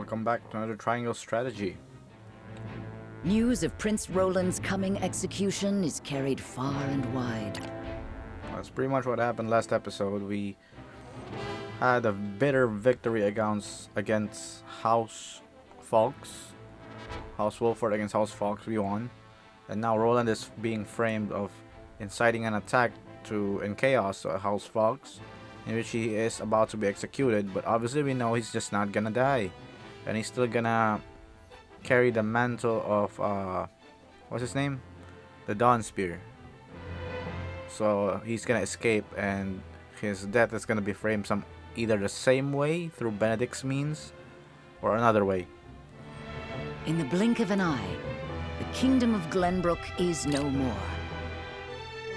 welcome back to another Triangle Strategy. News of Prince Roland's coming execution is carried far and wide. That's pretty much what happened last episode. We had a bitter victory against House Fox. House Wolffort against House Fox, we won. And now Roland is being framed of inciting an attack in chaos to House Fox, in which he is about to be executed, but obviously we know he's just not gonna die. And he's still gonna carry the mantle of, what's his name? The Dawn Spear. So he's gonna escape, and his death is gonna be framed either the same way through Benedict's means, or another way. In the blink of an eye, the kingdom of Glenbrook is no more.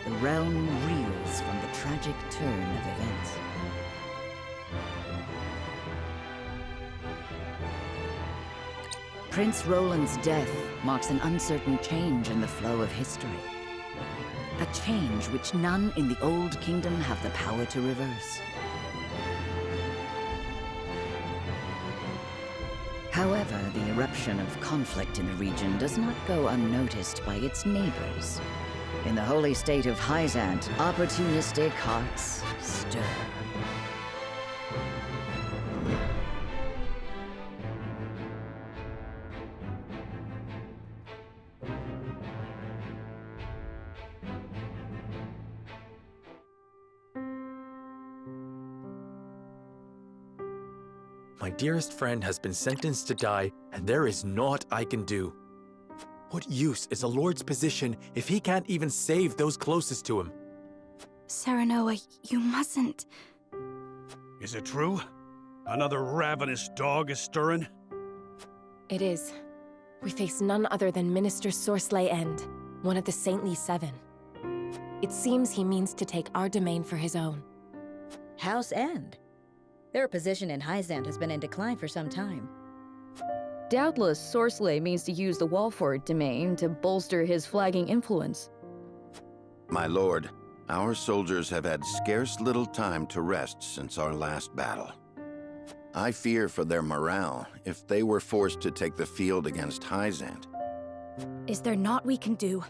The realm reels from the tragic turn of events. Prince Roland's death marks an uncertain change in the flow of history. A change which none in the Old Kingdom have the power to reverse. However, the eruption of conflict in the region does not go unnoticed by its neighbors. In the holy state of Hyzante, opportunistic hearts stir. My dearest friend has been sentenced to die, and there is naught I can do. What use is a lord's position if he can't even save those closest to him? Serenoa, you mustn't. Is it true? Another ravenous dog is stirring? It is. We face none other than Minister Sorsley End, one of the Saintly Seven. It seems he means to take our domain for his own. House End? Their position in Hyzante has been in decline for some time. Doubtless, Sorsley means to use the Wolffort domain to bolster his flagging influence. My lord, our soldiers have had scarce little time to rest since our last battle. I fear for their morale if they were forced to take the field against Hyzante. Is there naught we can do?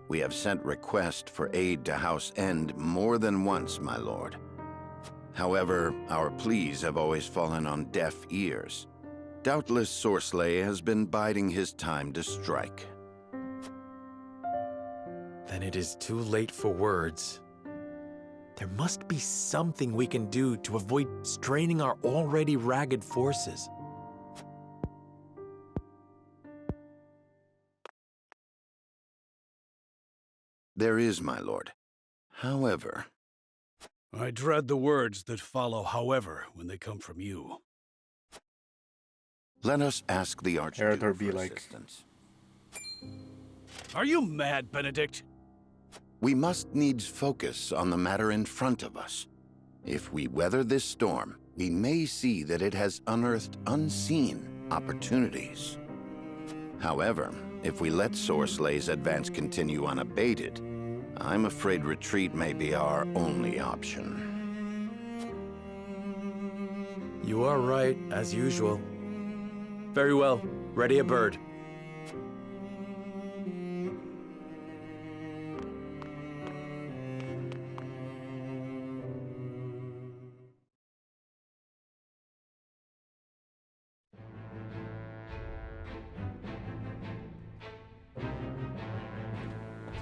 We have sent request for aid to House End more than once, my lord. However, our pleas have always fallen on deaf ears. Doubtless Sorsley has been biding his time to strike. Then it is too late for words. There must be something we can do to avoid straining our already ragged forces. There is, my lord. However... I dread the words that follow however when they come from you. Let us ask the Archduke for like... assistance. Are you mad, Benedict? We must needs focus on the matter in front of us. If we weather this storm, we may see that it has unearthed unseen opportunities. However, if we let Sorsley's advance continue unabated, I'm afraid retreat may be our only option. You are right, as usual. Very well. Ready a bird.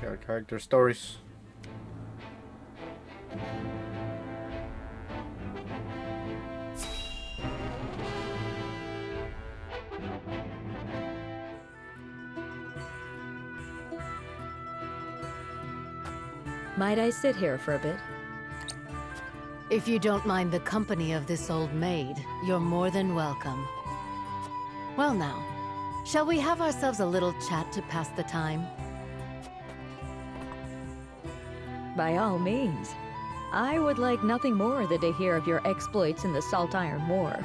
Our character stories. Might I sit here for a bit? If you don't mind the company of this old maid, you're more than welcome. Well now, shall we have ourselves a little chat to pass the time? By all means. I would like nothing more than to hear of your exploits in the Salt Iron War.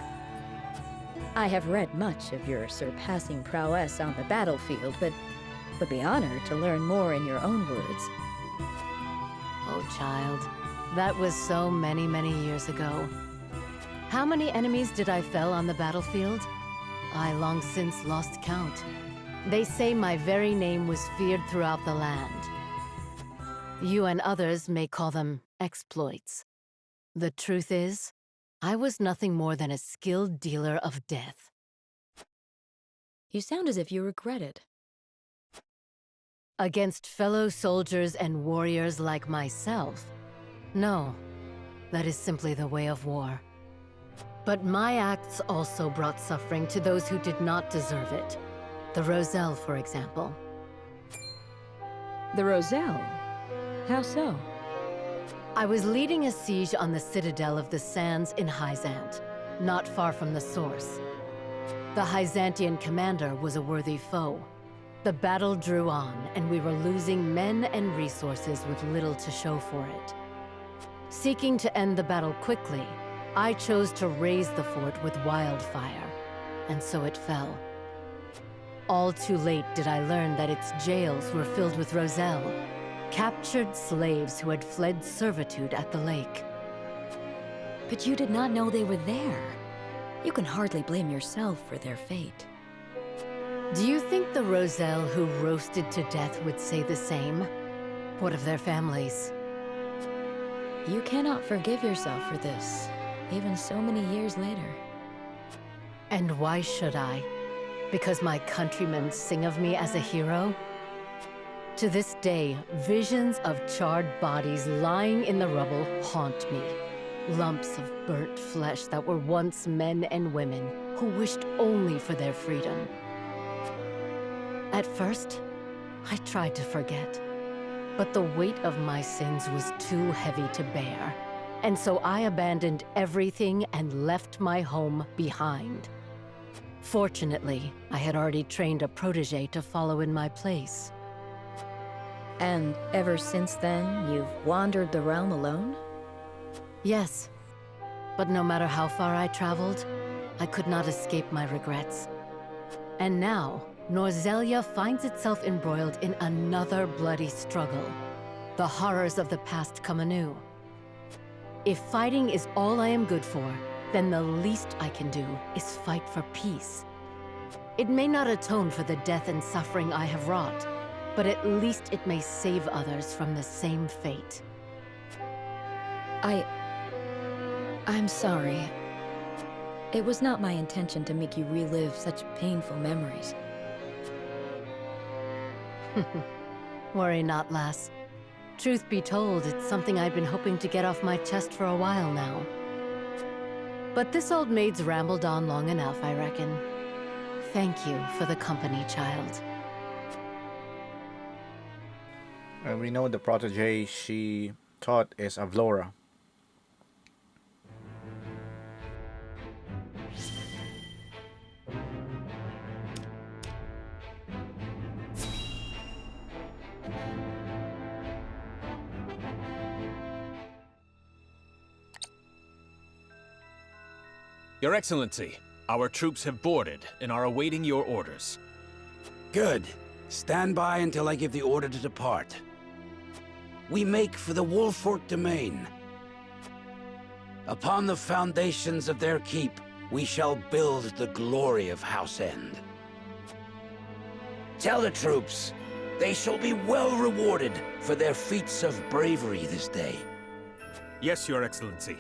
I have read much of your surpassing prowess on the battlefield, but would be honored to learn more in your own words. Oh, child, that was so many, many years ago. How many enemies did I fell on the battlefield? I long since lost count. They say my very name was feared throughout the land. You and others may call them exploits. The truth is, I was nothing more than a skilled dealer of death. You sound as if you regret it. Against fellow soldiers and warriors like myself? No, that is simply the way of war. But my acts also brought suffering to those who did not deserve it. The Roselle, for example. The Roselle? How so? I was leading a siege on the Citadel of the Sands in Hyzante, not far from the source. The Hyzantean commander was a worthy foe. The battle drew on, and we were losing men and resources with little to show for it. Seeking to end the battle quickly, I chose to raze the fort with wildfire, and so it fell. All too late did I learn that its jails were filled with Roselle, captured slaves who had fled servitude at the lake. But you did not know they were there. You can hardly blame yourself for their fate. Do you think the Roselle who roasted to death would say the same? What of their families? You cannot forgive yourself for this, even so many years later. And why should I? Because my countrymen sing of me as a hero? To this day, visions of charred bodies lying in the rubble haunt me. Lumps of burnt flesh that were once men and women who wished only for their freedom. At first, I tried to forget, but the weight of my sins was too heavy to bear, and so I abandoned everything and left my home behind. Fortunately, I had already trained a protege to follow in my place. And ever since then, you've wandered the realm alone? Yes, but no matter how far I traveled, I could not escape my regrets. And now, Norzelia finds itself embroiled in another bloody struggle. The horrors of the past come anew. If fighting is all I am good for, then the least I can do is fight for peace. It may not atone for the death and suffering I have wrought, but at least it may save others from the same fate. I'm sorry. It was not my intention to make you relive such painful memories. Worry not, lass. Truth be told, it's something I've been hoping to get off my chest for a while now. But this old maid's rambled on long enough, I reckon. Thank you for the company, child. We know the protege she taught is Avlora. Your Excellency, our troops have boarded and are awaiting your orders. Good. Stand by until I give the order to depart. We make for the Wolffort domain. Upon the foundations of their keep, we shall build the glory of House End. Tell the troops, they shall be well rewarded for their feats of bravery this day. Yes, Your Excellency.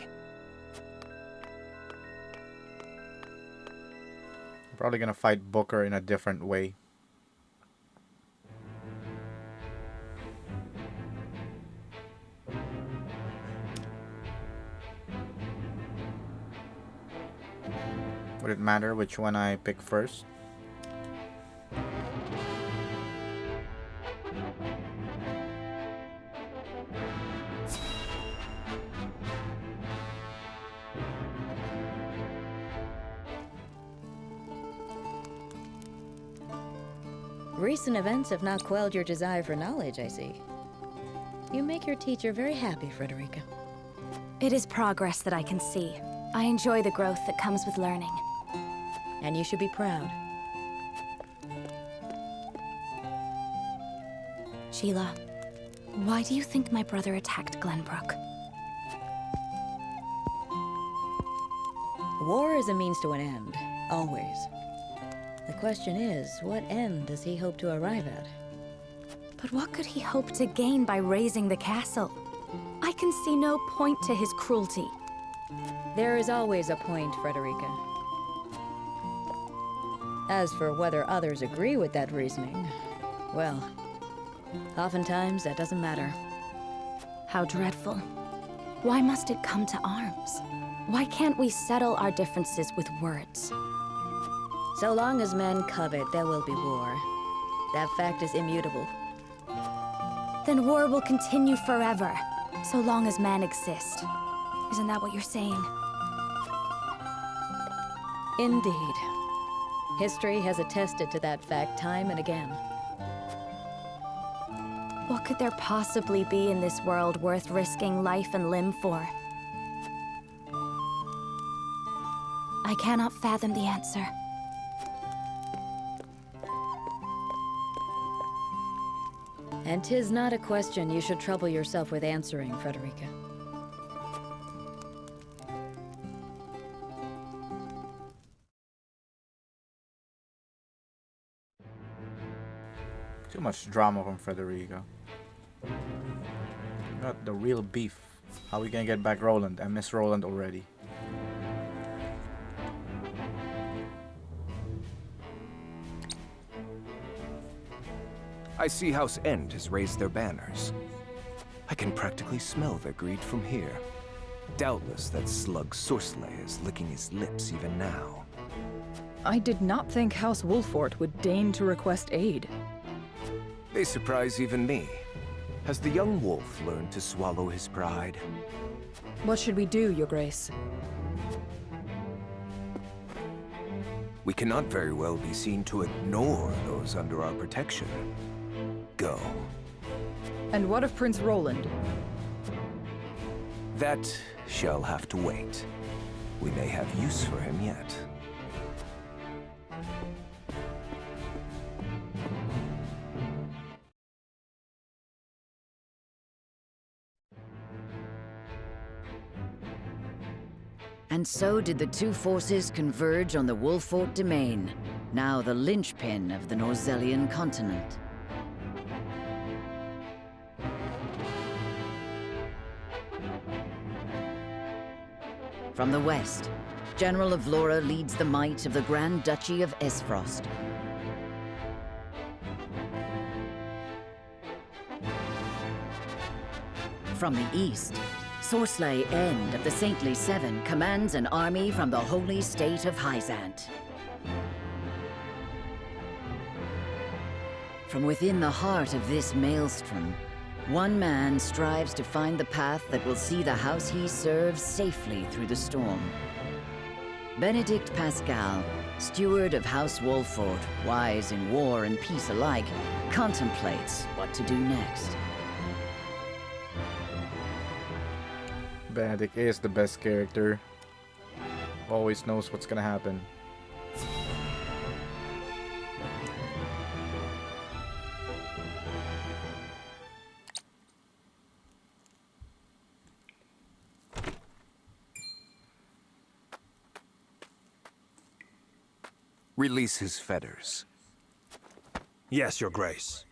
Probably gonna fight Booker in a different way. Would it matter which one I pick first? Recent events have not quelled your desire for knowledge, I see. You make your teacher very happy, Frederica. It is progress that I can see. I enjoy the growth that comes with learning. And you should be proud. Sheila, why do you think my brother attacked Glenbrook? War is a means to an end, always. The question is, what end does he hope to arrive at? But what could he hope to gain by razing the castle? I can see no point to his cruelty. There is always a point, Frederica. As for whether others agree with that reasoning, well, oftentimes that doesn't matter. How dreadful. Why must it come to arms? Why can't we settle our differences with words? So long as men covet, there will be war. That fact is immutable. Then war will continue forever, so long as men exist. Isn't that what you're saying? Indeed. History has attested to that fact time and again. What could there possibly be in this world worth risking life and limb for? I cannot fathom the answer. And 'tis not a question you should trouble yourself with answering, Frederica. Too much drama from Frederica. Got the real beef. How we gonna get back Roland? I miss Roland already. I see House End has raised their banners. I can practically smell their greed from here. Doubtless that slug Sorsley is licking his lips even now. I did not think House Wolffort would deign to request aid. They surprise even me. Has the young wolf learned to swallow his pride? What should we do, Your Grace? We cannot very well be seen to ignore those under our protection. Go. And what of Prince Roland? That shall have to wait. We may have use for him yet. And so did the two forces converge on the Wolffort domain, now the linchpin of the Norzellian continent. From the west, General of Vlora leads the might of the Grand Duchy of Aesfrost. From the east, Sorsley End of the Saintly Seven commands an army from the holy state of Hyzante. From within the heart of this maelstrom, one man strives to find the path that will see the house he serves safely through the storm. Benedict Pascal, steward of House Wolffort, wise in war and peace alike, contemplates what to do next. Benedict is the best character. Always knows what's gonna happen. Release his fetters. Yes, Your Grace.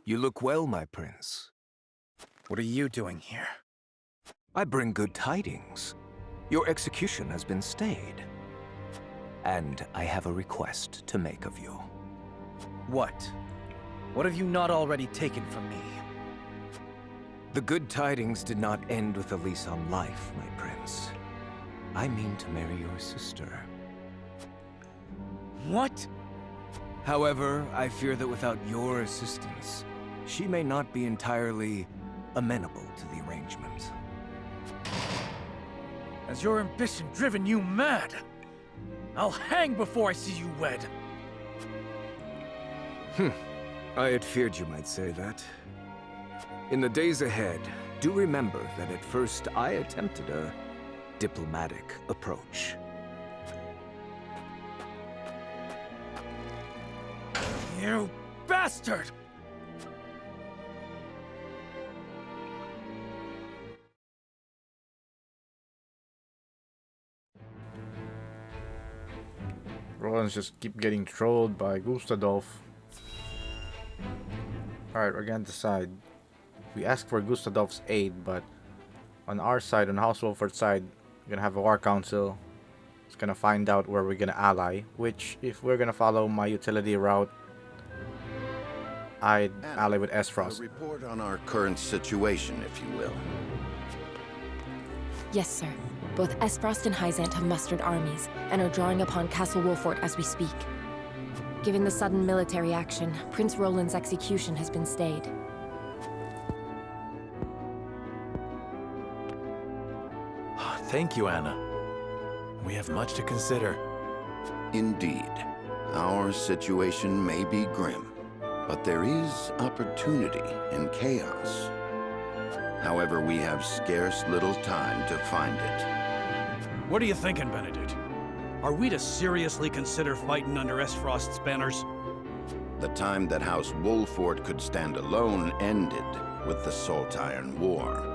You look well, my prince. What are you doing here? I bring good tidings. Your execution has been stayed. And I have a request to make of you. What? What have you not already taken from me? The good tidings did not end with a lease on life, my prince. I mean to marry your sister. What? However, I fear that without your assistance, she may not be entirely amenable to the arrangement. Has your ambition driven you mad? I'll hang before I see you wed. I had feared you might say that. In the days ahead, do remember that at first I attempted a diplomatic approach. You bastard! Roland's just keep getting trolled by Gustadolph. Alright, we're gonna decide. We ask for Gustadolph's aid, but on our side, on House Wolffort's side, we're gonna have a war council. It's gonna find out where we're gonna ally, which, if we're gonna follow my utility route, I'd ally with Aesfrost. A report on our current situation, if you will. Yes, sir. Both Aesfrost and Hyzante have mustered armies and are drawing upon Castle Wolffort as we speak. Given the sudden military action, Prince Roland's execution has been stayed. Thank you, Anna. We have much to consider. Indeed. Our situation may be grim, but there is opportunity in chaos. However, we have scarce little time to find it. What are you thinking, Benedict? Are we to seriously consider fighting under Aesfrost's banners? The time that House Wolffort could stand alone ended with the Salt Iron War.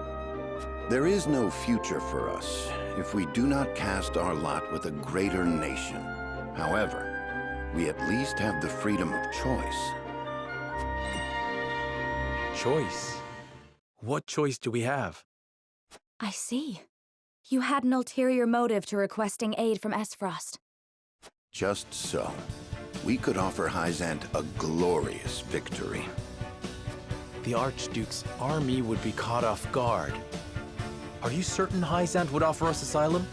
There is no future for us if we do not cast our lot with a greater nation. However, we at least have the freedom of choice. Choice? What choice do we have? I see. You had an ulterior motive to requesting aid from Aesfrost. Just so. We could offer Hyzante a glorious victory. The Archduke's army would be caught off guard. Are you certain Hyzante would offer us asylum?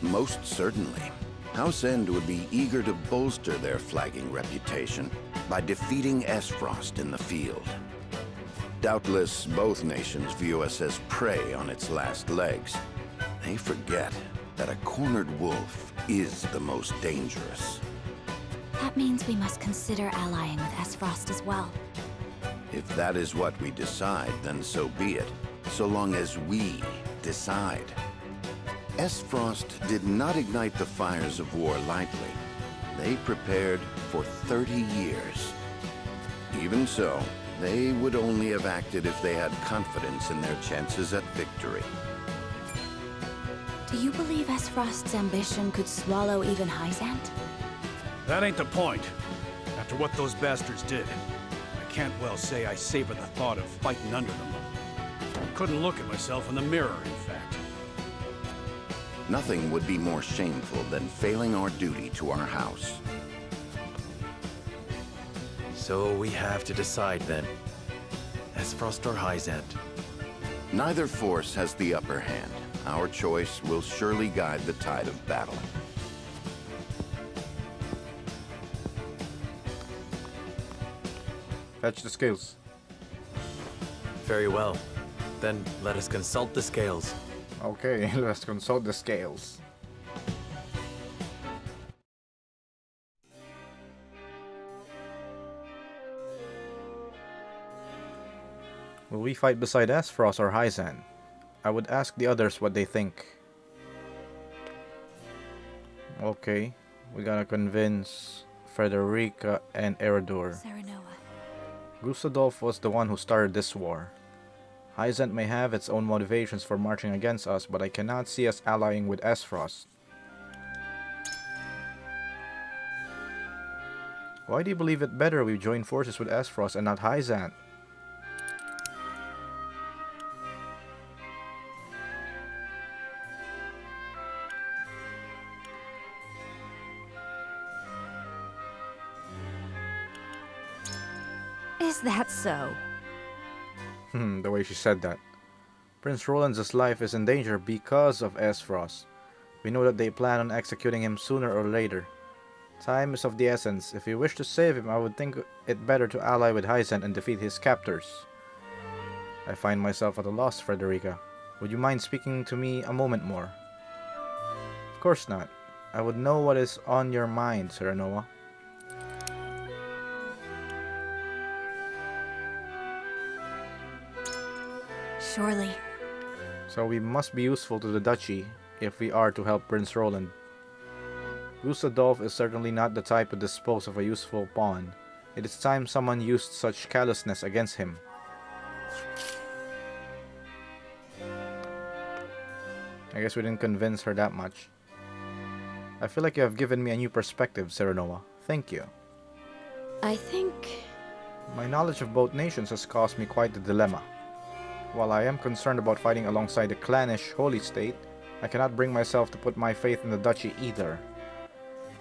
Most certainly. House End would be eager to bolster their flagging reputation by defeating Aesfrost in the field. Doubtless, both nations view us as prey on its last legs. They forget that a cornered wolf is the most dangerous. That means we must consider allying with Aesfrost as well. If that is what we decide, then so be it, so long as we decide. Aesfrost did not ignite the fires of war lightly. They prepared for 30 years. Even so, they would only have acted if they had confidence in their chances at victory. Do you believe Aesfrost's ambition could swallow even Hyzante? That ain't the point. After what those bastards did, I can't well say I savor the thought of fighting under them. I couldn't look at myself in the mirror, in fact. Nothing would be more shameful than failing our duty to our house. So we have to decide then. Aesfrost or Hyzante? Neither force has the upper hand. Our choice will surely guide the tide of battle. Fetch the scales. Very well. Then let us consult the scales. Okay, let's consult the scales. Will we fight beside Aesfrost or Hyzante? I would ask the others what they think. Okay, we gotta convince Frederica and Eredor. Gustadolph was the one who started this war. Hyzante may have its own motivations for marching against us, but I cannot see us allying with Aesfrost. Why do you believe it better we join forces with Aesfrost and not Hyzante? Is that so? The way she said that. Prince Roland's life is in danger because of Aesfrost. We know that they plan on executing him sooner or later. Time is of the essence. If we wish to save him, I would think it better to ally with Hyzante and defeat his captors. I find myself at a loss, Frederica. Would you mind speaking to me a moment more? Of course not. I would know what is on your mind, Sir Noah. Surely. So we must be useful to the duchy if we are to help Prince Roland. Gustadolph is certainly not the type to dispose of a useful pawn. It is time someone used such callousness against him. I guess we didn't convince her that much. I feel like you have given me a new perspective, Serenoa. Thank you. I think... My knowledge of both nations has caused me quite a dilemma. While I am concerned about fighting alongside the clannish Holy State, I cannot bring myself to put my faith in the duchy either.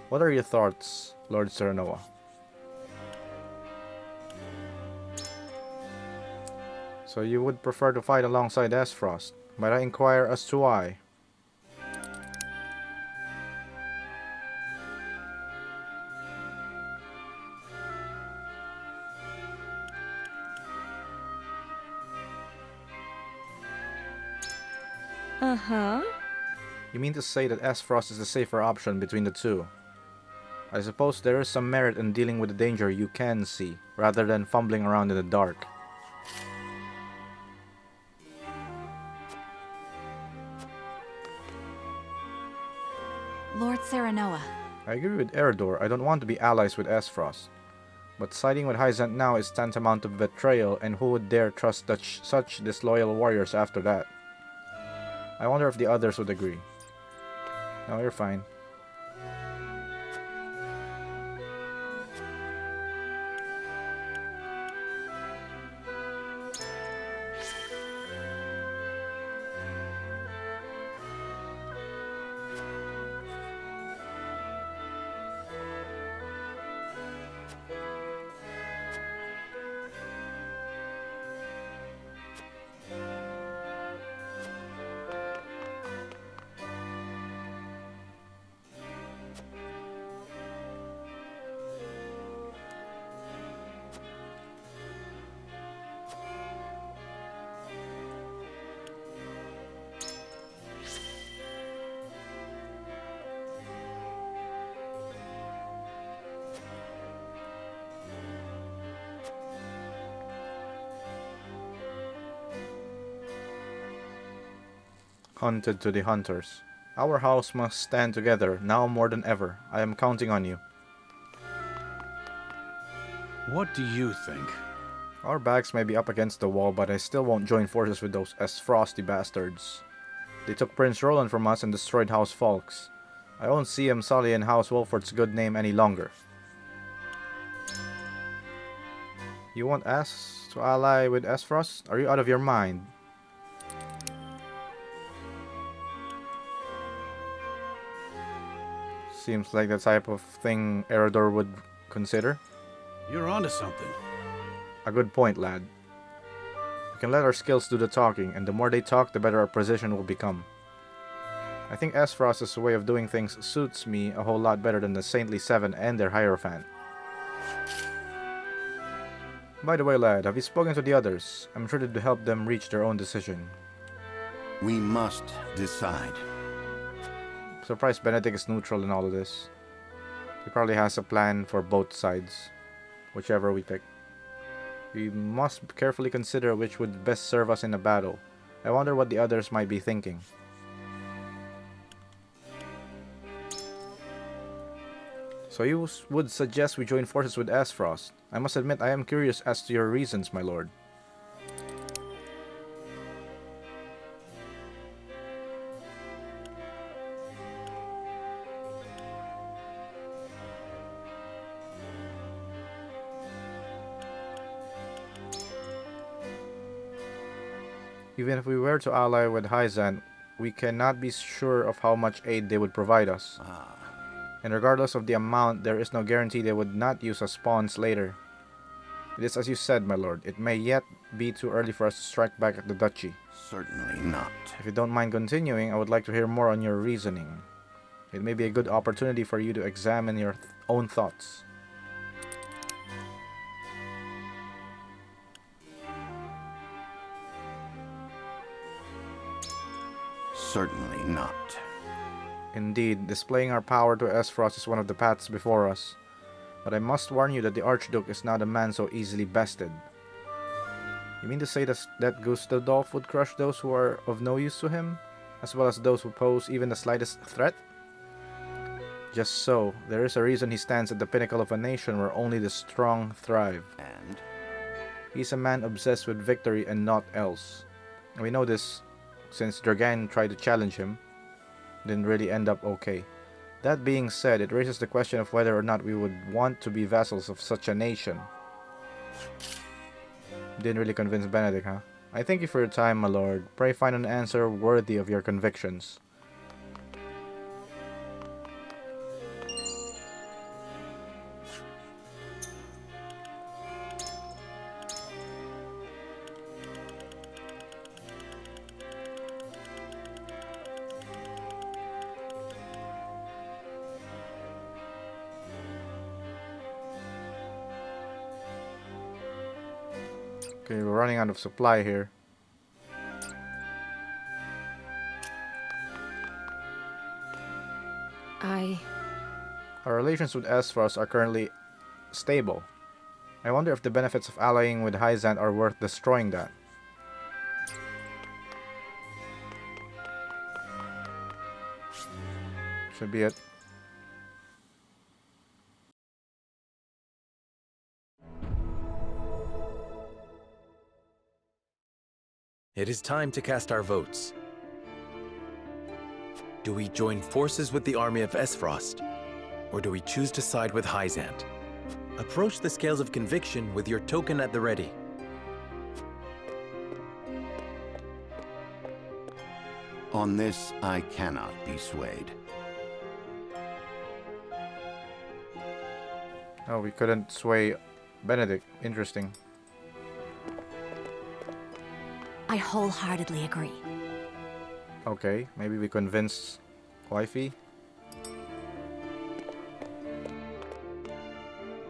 What are your thoughts, Lord Serenoa? So you would prefer to fight alongside Aesfrost? Might I inquire as to why? Uh-huh. You mean to say that Aesfrost is the safer option between the two? I suppose there is some merit in dealing with the danger you can see, rather than fumbling around in the dark. Lord Serenoa. I agree with Eredor. I don't want to be allies with Aesfrost. But siding with Hyzante now is tantamount to betrayal, and who would dare trust such disloyal warriors after that? I wonder if the others would agree. No, you're fine. Hunted to the hunters. Our house must stand together, now more than ever. I am counting on you. What do you think? Our backs may be up against the wall, but I still won't join forces with those Aesfrosty bastards. They took Prince Roland from us and destroyed House Folks. I won't see him sullying House Wolffort's good name any longer. You want us to ally with Aesfrost? Are you out of your mind? Seems like the type of thing Eredor would consider. You're onto something. A good point, lad. We can let our skills do the talking, and the more they talk, the better our position will become. I think Aesfrost's way of doing things suits me a whole lot better than the Saintly Seven and their Hierophant. By the way, lad, have you spoken to the others? I'm sure to help them reach their own decision. We must decide. Surprised Benedict is neutral in all of this. He probably has a plan for both sides, whichever we pick. We must carefully consider which would best serve us in a battle. I wonder what the others might be thinking. So you would suggest we join forces with Aesfrost? I must admit I am curious as to your reasons, my lord. Even if we were to ally with Hyzante, we cannot be sure of how much aid they would provide us. And regardless of the amount, there is no guarantee they would not use us pawns later. It is as you said, my lord. It may yet be too early for us to strike back at the duchy. Certainly not. If you don't mind continuing, I would like to hear more on your reasoning. It may be a good opportunity for you to examine your own thoughts. Certainly not. Indeed, displaying our power to Aesfrost is one of the paths before us. But I must warn you that the Archduke is not a man so easily bested. You mean to say that Gustadolph would crush those who are of no use to him, as well as those who pose even the slightest threat? Just so, there is a reason he stands at the pinnacle of a nation where only the strong thrive. And? He's a man obsessed with victory and naught else. And we know this since Dragan tried to challenge him. Didn't really end up okay. That being said, it raises the question of whether or not we would want to be vassals of such a nation. Didn't really convince Benedict, huh? I thank you for your time, my lord. Pray find an answer worthy of your convictions. Okay, we're running out of supply here. Our relations with Aesfrost are currently stable. I wonder if the benefits of allying with Hyzante are worth destroying that. Should be it. It is time to cast our votes. Do we join forces with the army of Aesfrost, or do we choose to side with Hyzante? Approach the scales of conviction with your token at the ready. On this, I cannot be swayed. Oh, we couldn't sway Benedict. Interesting. I wholeheartedly agree. Okay, maybe we convince Wifey.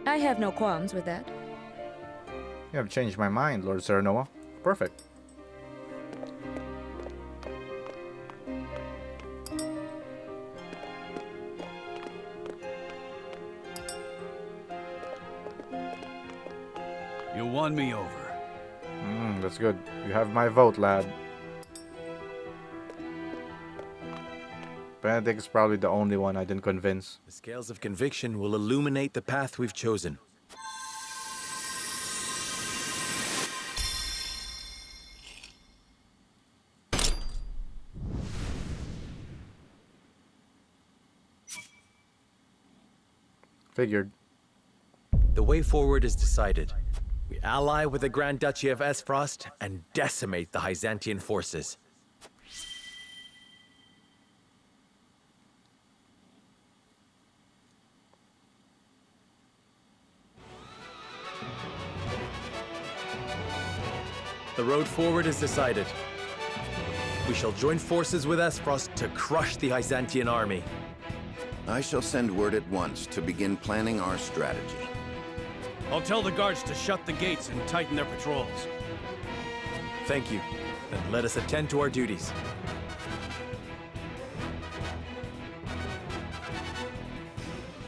I have no qualms with that. You have changed my mind, Lord Serenoa. Perfect. You won me over. That's good. You have my vote, lad. Benedict is probably the only one I didn't convince. The scales of conviction will illuminate the path we've chosen. Figured. The way forward is decided. We ally with the Grand Duchy of Aesfrost and decimate the Hyzantean forces. The road forward is decided. We shall join forces with Aesfrost to crush the Hyzantean army. I shall send word at once to begin planning our strategy. I'll tell the guards to shut the gates and tighten their patrols. Thank you. Then let us attend to our duties.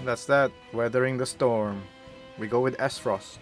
That's that. Weathering the storm. We go with Aesfrost.